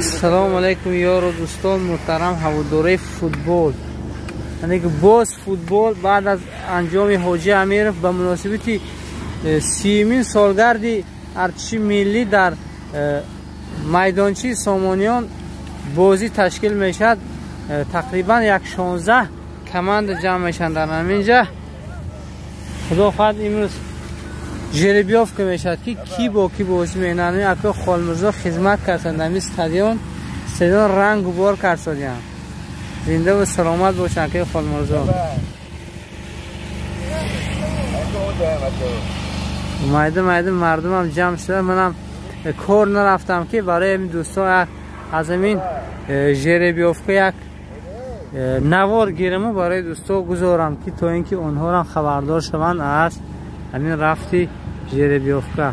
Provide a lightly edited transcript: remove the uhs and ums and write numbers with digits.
سلام علیکم یار و دوستان محترم هواداری فوتبال. یعنی که باز فوتبال بعد از انجام حاجی امیرов به مناسبت 30مین سالگرد ارتش ملی در میدانچه سامانیان بازی تشکیل میشد. تقریبا 16 کماند جمع میشن در همینجا. خدا خواهد امروز جریبیاف که میشد که کی با کی بازی مینن. اکا خالمرزا خدمت کردن در استادیوم رنگ و بار کردن. زنده و سلامت باشن که خالمرزا. اومده مردم هم جمع شده. منم کار نرفتم که برای این دوستا از این جریبیاف که یک نوار گیرم برای دوستا گذارم که تا اینکه اونها هم خبردار شوند از همین رفتی جریبیاف که